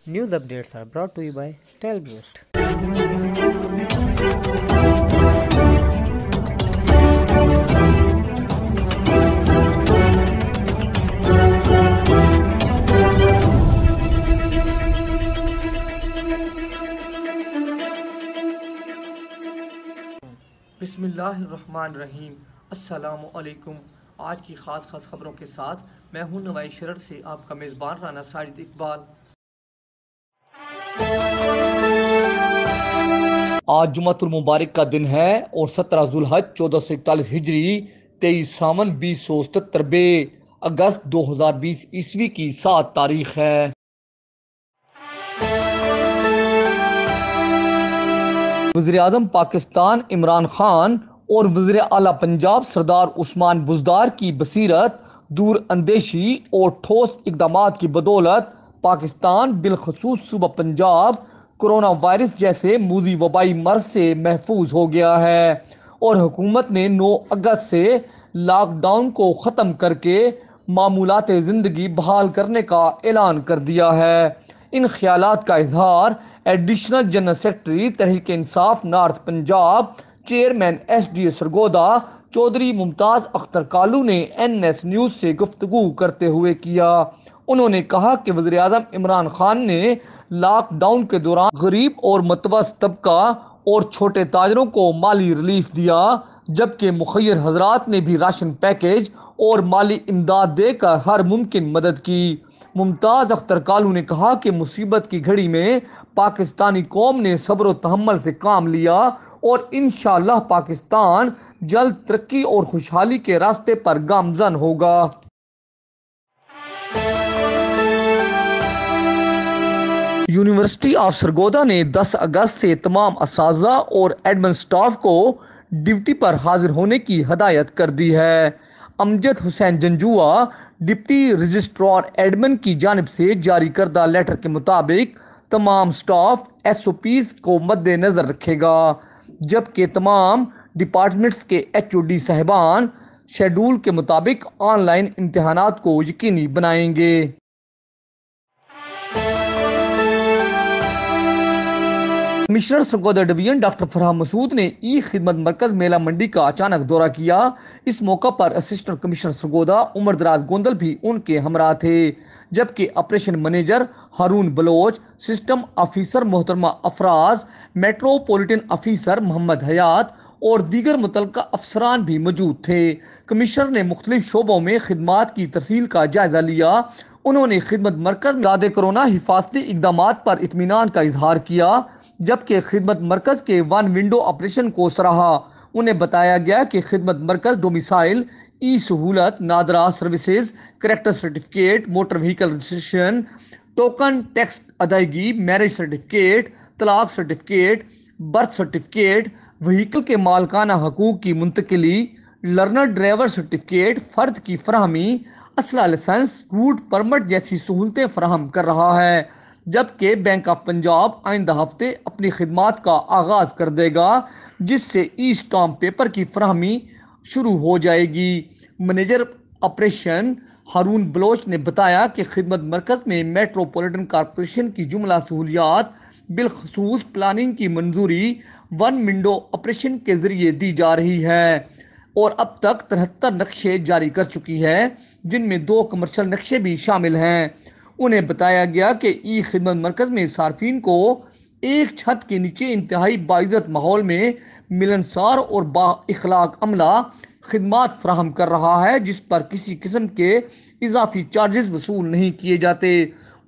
News updates are brought to you by StyleBoost. बिस्मिल्लाहिर्रहमानिर्रहीम। अस्सलामु अलैकुम। आज की ख़ास खबरों के साथ मैं हूं नवाई शरर से आपका मेज़बान राना साजिद इकबाल। आज जुमातुल मुबारक का दिन है और 17 जुल्हज 1441 हिजरी 23 सावन 2077 अगस्त 2020 ईस्वी की 7 तारीख है। वज़ीर-ए-आज़म पाकिस्तान इमरान खान और वज़ीर आला पंजाब सरदार उस्मान बुज़दार की बसीरत, दूर अंदेशी और ठोस इक़दामात की बदौलत पाकिस्तान बिलखसूस सूबा पंजाब कोरोना वायरस जैसे मूज़ी वबाई मर्ज से महफूज हो गया है और हुकूमत ने 9 अगस्त से लॉकडाउन को ख़त्म करके मामूलात ज़िंदगी बहाल करने का ऐलान कर दिया है। इन ख्यालात का इजहार additional general secretary Tehreek Insaf north Punjab chairman SDA Sargodha Chaudhry Mumtaz Akhtar Kalu ने NS न्यूज़ से गुफ्तगू करते हुए किया। उन्होंने कहा कि वज़ीर-ए-आज़म इमरान खान ने लॉकडाउन के दौरान गरीब और मतवसत तबका और छोटे ताजरों को माली रिलीफ दिया, जबकि मुखय्यर हजरात ने भी राशन पैकेज और माली इमदाद देकर हर मुमकिन मदद की। मुमताज़ अख्तर कालू ने कहा कि मुसीबत की घड़ी में पाकिस्तानी कौम ने सब्र व तहम्मुल से काम लिया और इंशाअल्लाह पाकिस्तान जल्द तरक्की और खुशहाली के रास्ते पर गामजन होगा। यूनिवर्सिटी ऑफ सरगोदा ने 10 अगस्त से तमाम असातिज़ा और एडमिन स्टाफ को ड्यूटी पर हाजिर होने की हदायत कर दी है। Amjad Hussain Janjua deputy registrar admin की जानिब से जारी करदा लेटर के मुताबिक तमाम स्टाफ SOPs को मद्देनज़र रखेगा, जबकि तमाम डिपार्टमेंट्स के HOD साहिबान शेड्यूल के मुताबिक ऑनलाइन इम्तहानात को यकीनी बनाएंगे। Commissioner Sargodha division doctor Farhan Masood ने ई खिदमत मरकज मेला मंडी का अचानक दौरा किया। इस मौका पर असिस्टेंट कमिश्नर सरगोदा उमर दराज गोंदल भी उनके हमरा थे, जबकि ऑपरेशन मैनेजर हारून बलोच, सिस्टम ऑफिसर मोहतरमा अफराज, मेट्रोपॉलिटन ऑफिसर मोहम्मद हयात और दीगर मुतल्लिका अफसरान भी मौजूद थे। कमिश्नर ने मुख्तलिफ शोबों में खिदमात की तरसील का जायजा लिया। उन्होंने खिदमत मरकज में लादे कोरोना हिफाजती इकदामात पर इत्मीनान का इजहार किया, जबकि खिदमत मरकज के वन विंडो ऑपरेशन को सराहा। उन्हें बताया गया कि खिदमत मरकज डोमिसाइल, ई सहूलत, NADRA services, character certificate, motor vehicle registration, token tax अदायगी, मैरिज सर्टिफिकेट, तलाक सर्टिफिकेट, बर्थ सर्टिफिकेट, व्हीकल के मालकाना हकूक की मुंतकिली, लर्नर ड्राइवर सर्टिफिकेट, फ़र्द की फराहमी, असला लाइसेंस, रूट परमिट जैसी सहूलतें फराहम कर रहा है। जबकि बैंक ऑफ पंजाब आइंदा हफ्ते अपनी खिदमात का आगाज़ कर देगा, जिससे ई स्टाम्प पेपर की फराहमी शुरू हो जाएगी। मैनेजर ऑपरेशन हारून बलोच ने बताया कि खिदमत मरकज में मेट्रोपॉलिटन कॉरपोरेशन की जुमला सहूलियात बिलखसूस प्लानिंग की मंजूरी वन विंडो ऑपरेशन के जरिए दी जा रही है और अब तक 73 नक्शे जारी कर चुकी है, जिनमें 2 कमर्शियल नक्शे भी शामिल हैं। उन्हें बताया गया कि ई खिदमत मरकज में सार्फिन को एक छत के नीचे इंतहाई बाइज़्ज़त माहौल में मिलनसार और बा-इखलाक अमला खिदमात फराहम कर रहा है, जिस पर किसी किस्म के इजाफी चार्जेस वसूल नहीं किए जाते।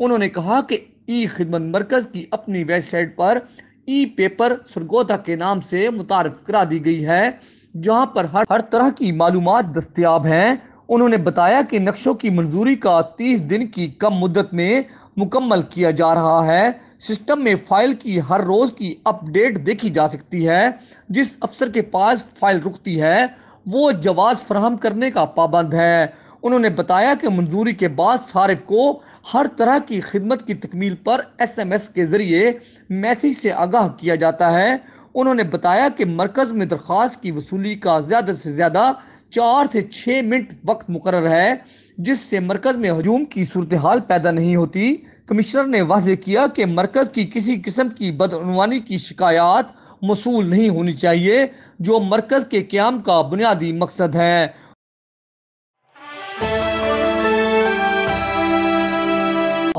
उन्होंने कहा कि ई खिदमत मरकज की अपनी वेबसाइट पर ई पेपर सरगोदा के नाम से मुतारफ करा दी गई है, जहां पर हर तरह की मालूमात दस्तयाब हैं। उन्होंने बताया कि नक्शों की मंजूरी का 30 दिन की कम मुद्दत में मुकम्मल किया जा रहा है। सिस्टम में फ़ाइल की हर रोज़ की अपडेट देखी जा सकती है। जिस अफसर के पास फ़ाइल रुकती है वो जवाज़ फराहम करने का पाबंद है। उन्होंने बताया कि मंजूरी के बाद सारिफ को हर तरह की खिदमत की तकमील पर SMS के ज़रिए मैसेज से आगाह किया जाता है। उन्होंने बताया कि मरकज़ में दरख्वास्त की वसूली का ज़्यादा से ज़्यादा 4 से 6 मिनट वक्त मुकर्रर है, जिससे मरकज में हजूम की सूरत हाल पैदा नहीं होती। कमिश्नर ने वाज़ेह किया कि मरकज की किसी किस्म की बदअनवानी की शिकायत मौसूल नहीं होनी चाहिए, जो मरकज के क़याम का बुनियादी मकसद है।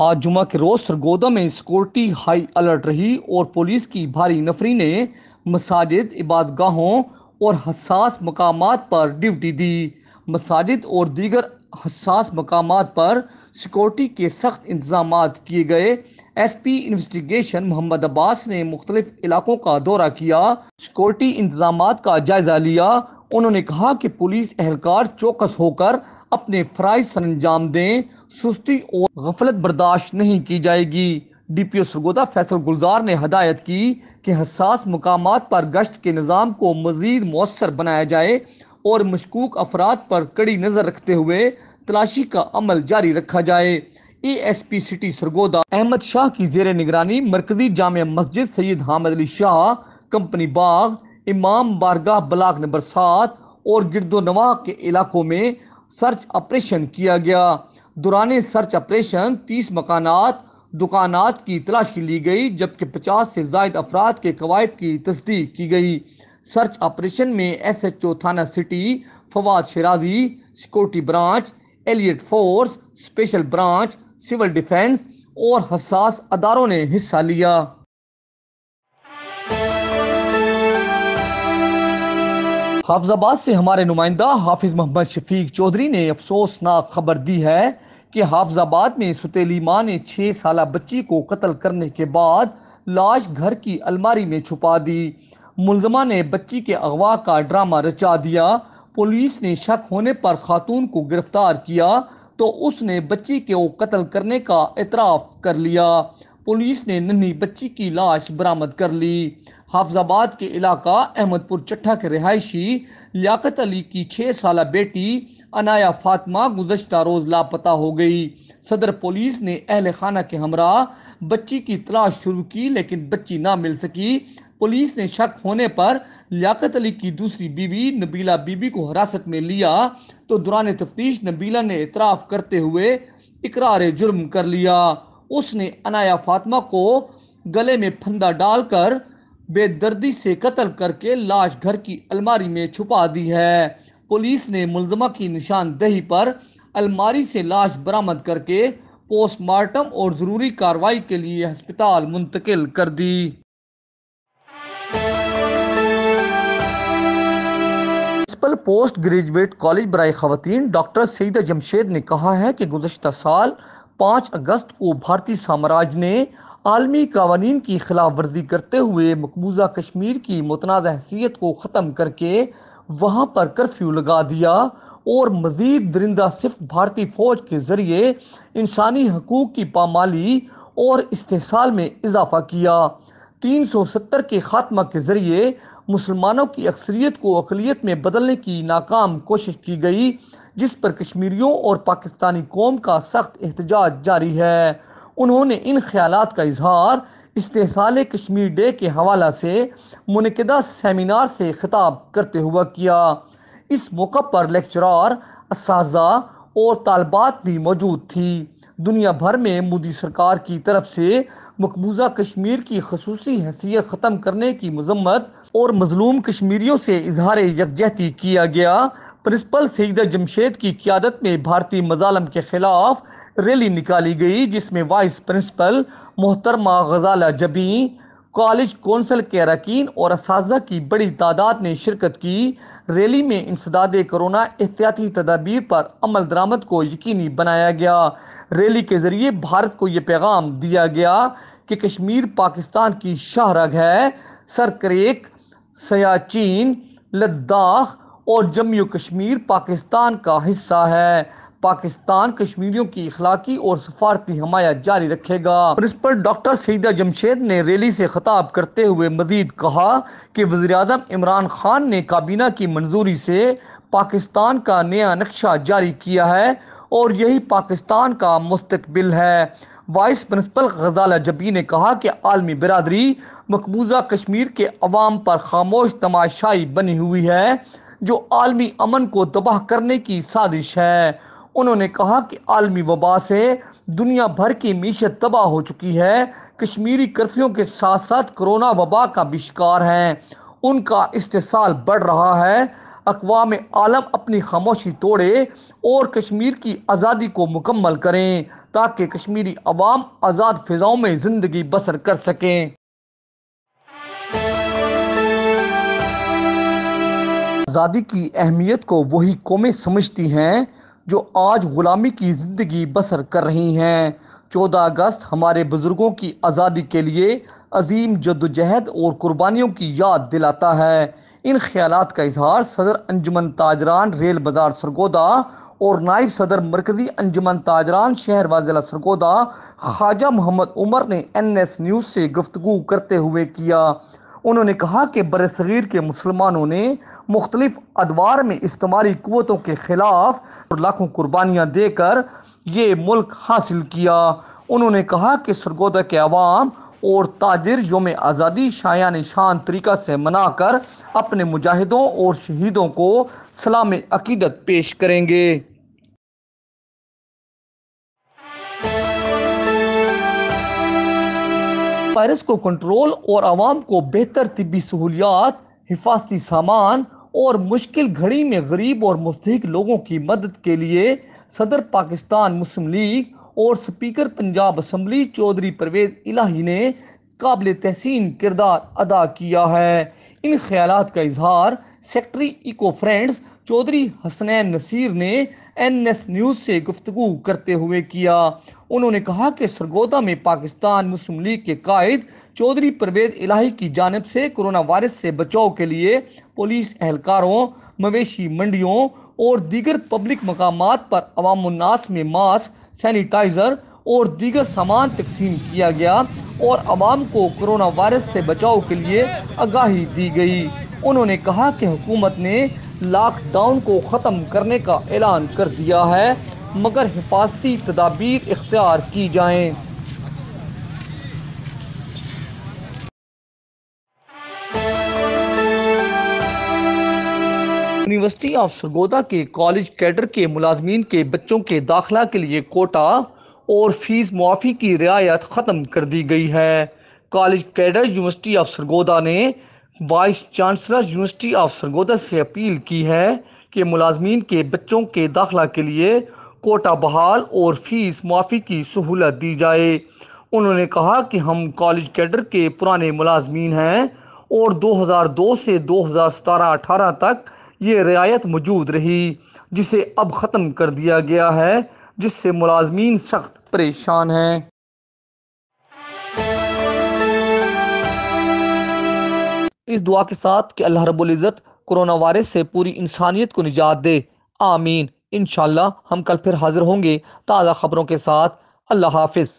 आज जुमा के रोज सरगोदा में सिक्योरिटी हाई अलर्ट रही और पुलिस की भारी नफरी ने मसाजिद, इबादतगाहों और हसास मकामात पर ड्यूटी दी। मसाजिद और दीगर हसास मकामात पर सिक्योरिटी के सख्त इंतजामात किए गए। SP इन्वेस्टिगेशन मोहम्मद अब्बास ने मुख्तलिफ इलाकों का दौरा किया, सिक्योरिटी इंतजामात का जायजा लिया। उन्होंने कहा कि पुलिस एहलकार चौकस होकर अपने फ़राइज़ सरअंजाम दें, सुस्ती और गफलत बर्दाश्त नहीं की जाएगी। DPO सरगोदा फैसल गुलजार ने हदायत की कि हसास मकामात पर गश्त के निज़ाम को मज़ीद मौसर बनाया जाए और मशकूक अफराद पर कड़ी नज़र रखते हुए तलाशी का अमल जारी रखा जाए। ASP सिटी सरगोदा अहमद शाह की ज़ेर निगरानी मरकजी जामिया मस्जिद सैयद हामिद अली शाह, कंपनी बाग, इमाम बारगाह ब्लॉक नंबर 7 और गिरदोनवा के इलाकों में सर्च ऑपरेशन किया गया। दौरान सर्च ऑपरेशन 30 मकानात, दुकानात की तलाशी ली गई, जबकि 50 से ज़ायद अफराद के कवायद की तस्दीक की गई। सर्च ऑपरेशन में SHO थाना city Fawad Shirazi, security branch, elite force, special branch, civil defence और हसास अदारों ने हिस्सा लिया। हाफिजाबाद से हमारे नुमाइंदा हाफिज मोहम्मद शफीक चौधरी ने अफसोसनाक खबर दी है कि हाफिजाबाद में सुतेली मां ने 6 साला बच्ची को कत्ल करने के बाद लाश घर की अलमारी में छुपा दी। मुलजमा ने बच्ची के अगवा का ड्रामा रचा दिया। पुलिस ने शक होने पर खातून को गिरफ्तार किया तो उसने बच्ची को कत्ल करने का एतराफ़ कर लिया। पुलिस ने नन्ही बच्ची की लाश बरामद कर ली। हाफिजाबाद के इलाका अहमदपुर चट्ठा के रिहायशी लियाकत अली की 6 साला बेटी अनाया फातिमा गुज़श्ता रोज़ लापता हो गई। सदर पुलिस ने अहले खाना के हमरा बच्ची की तलाश शुरू की, लेकिन बच्ची ना मिल सकी। पुलिस ने शक होने पर लियाकत अली की दूसरी बीवी नबीला बीबी को हिरासत में लिया तो दौरान तफ्तीश नबीला ने इतराफ़ करते हुए इकरार जुर्म कर लिया। उसने अनाया फातिमा को गले में फंदा डालकर बेदर्दी से कत्ल करके लाश घर की अलमारी में छुपा दी है। पुलिस ने मुलजमा की निशानदेही पर अलमारी से लाश बरामद करके पोस्टमार्टम और ज़रूरी कार्रवाई के लिए अस्पताल मुंतकिल कर दी। प्रिंसिपल पोस्ट ग्रेजुएट कॉलेज बराए खवातीन डॉक्टर सईदा जमशेद ने कहा है कि गुज़श्ता साल 5 अगस्त को भारतीय साम्राज्य ने आलमी कानून की खिलाफ वर्जी करते हुए मकबूजा कश्मीर की मुतनाज़ हैसियत को ख़त्म करके वहाँ पर कर्फ्यू लगा दिया और मज़ीद दरिंदा सिर्फ भारतीय फ़ौज के ज़रिए इंसानी हकूक़ की पामाली और इस्तेहसाल में इजाफ़ा किया। 370 के खात्मा के ज़रिए मुसलमानों की अक्सरियत को अक़लियत में बदलने की नाकाम कोशिश की गई, जिस पर कश्मीरियों और पाकिस्तानी कौम का सख्त एहतजाज जारी है। उन्होंने इन ख्यालात का इजहार इस्तेहसाल कश्मीर डे के हवाला से मुनक़िदा सेमिनार से खिताब करते हुए किया। इस मौका पर लेक्चरार, असातिज़ा और तालबात भी मौजूद थी। दुनिया भर में मोदी सरकार की तरफ से मकबूजा कश्मीर की खसूसी हैसियत ख़त्म करने की मजम्मत और मजलूम कश्मीरियों से इजहार यकजहती किया गया। प्रिंसिपल सईदा जमशेद की क़यादत में भारतीय मज़ालम के खिलाफ रैली निकाली गई, जिसमें वाइस प्रिंसिपल मोहतरमा गजाला जबी, कॉलेज कौंसिल के अरकान और असातिज़ा की बड़ी तादाद ने शिरकत की। रैली में इंसदाद कोरोना एहतियाती तदाबीर पर अमल दरामद को यकीनी बनाया गया। रैली के ज़रिए भारत को ये पैगाम दिया गया कि कश्मीर पाकिस्तान की शाहरग है। सरकरेक, सियाचिन, लद्दाख और जम्मू कश्मीर पाकिस्तान का हिस्सा है। पाकिस्तान कश्मीरियों की इखलाकी और सफारती हमायत जारी रखेगा। प्रिंसिपल डॉक्टर सईदा जमशेद ने रैली से खिताब करते हुए मजीद कहा कि वज़ीर-ए-आज़म इमरान खान ने काबीना की मंजूरी से पाकिस्तान का नया नक्शा जारी किया है और यही पाकिस्तान का मुस्तकबिल है। वाइस प्रिंसिपल गजाला जबी ने कहा कि आलमी बिरादरी मकबूजा कश्मीर के अवाम पर खामोश तमाशाई बनी हुई है, जो आलमी अमन को तबाह करने की साजिश है। उन्होंने कहा कि आलमी वबा से दुनिया भर की मीशत तबाह हो चुकी है। कश्मीरी कर्फ्यू के साथ साथ कोरोना वबा का भी शिकार हैं। उनका इस्तेसाल बढ़ रहा है। अक़वाम आलम अपनी खामोशी तोड़े और कश्मीर की आज़ादी को मुकम्मल करें ताकि कश्मीरी अवाम आज़ाद फ़िज़ाओं में ज़िंदगी बसर कर सकें। आज़ादी की अहमियत को वही कौमें समझती हैं जो आज ग़ुलामी की ज़िंदगी बसर कर रही हैं। 14 अगस्त हमारे बुज़ुर्गों की आज़ादी के लिए अजीम जद्दोजहद और कुर्बानियों की याद दिलाता है। इन ख्यालात का इजहार सदर अंजुमन ताजरान रेल बाज़ार सरगोदा और नायब सदर मरकज़ी अंजुमन ताजरान शहर व ज़िला सरगोदा ख्वाजा मोहम्मद उमर ने NS न्यूज़ से गुफ्तगू करते हुए किया। उन्होंने कहा कि बरसगीर के मुसलमानों ने मुख्तलिफ अदवार में इस्तेमाली कुव्वतों के ख़िलाफ़ लाखों कुर्बानियाँ देकर ये मुल्क हासिल किया। उन्होंने कहा कि सरगोदा के अवाम और ताजिर यौम आज़ादी शायान शान तरीक़ा से मनाकर अपने मुजाहिदों और शहीदों को सलाम अक़ीदत पेश करेंगे। वायरस को कंट्रोल और आवाम को बेहतर तिब्बी सहूलियात, हिफाजती सामान और मुश्किल घड़ी में गरीब और मुस्तहिक लोगों की मदद के लिए सदर पाकिस्तान मुस्लिम लीग और स्पीकर पंजाब असम्बली चौधरी परवेज़ इलाही ने काबिल तहसीन किरदार अदा किया है। इन ख्यालात का इजहार secretary eco friends Chaudhry Hasnain Naseer ने NS न्यूज़ से गुफ्तगू करते हुए किया। उन्होंने कहा कि सरगोदा में पाकिस्तान मुस्लिम लीग के कायद चौधरी परवेज़ इलाही की जानिब से कोरोना वायरस से बचाव के लिए पुलिस एहलकारों, मवेशी मंडियों और दीगर पब्लिक मकामात पर अवामुन्नास में मास्क, सैनिटाइज़र और दीगर सामान तकसीम किया गया और आवाम को कोरोना वायरस से बचाव के लिए आगाही दी गई। उन्होंने कहा कि हुकूमत ने लॉकडाउन को ख़त्म करने का ऐलान कर दिया है, मगर हिफाजती तदाबीर इख्तियार की जाएँ। यूनिवर्सिटी ऑफ सरगोदा के कॉलेज कैडर के मुलाजमीन के बच्चों के दाखिला के लिए कोटा और फीस मुआफ़ी की रियायत ख़त्म कर दी गई है। College cadre university of Sargodha ने vice chancellor university of Sargodha से अपील की है कि मुलाजमीन के बच्चों के दाखिला के लिए कोटा बहाल और फीस मुआफ़ी की सहूलत दी जाए। उन्होंने कहा कि हम कॉलेज कैडर के पुराने मुलाजमीन हैं और 2002 से 2017-18 तक ये रियायत मौजूद रही, जिसे अब ख़त्म कर दिया गया है, जिससे मुलाजमीन सख्त परेशान हैं। इस दुआ के साथ कि अल्लाह रब्बुल इज़्ज़त कोरोना वायरस से पूरी इंसानियत को निजात दे, आमीन। इंशाअल्लाह हम कल फिर हाजिर होंगे ताज़ा खबरों के साथ। अल्लाह हाफिज़।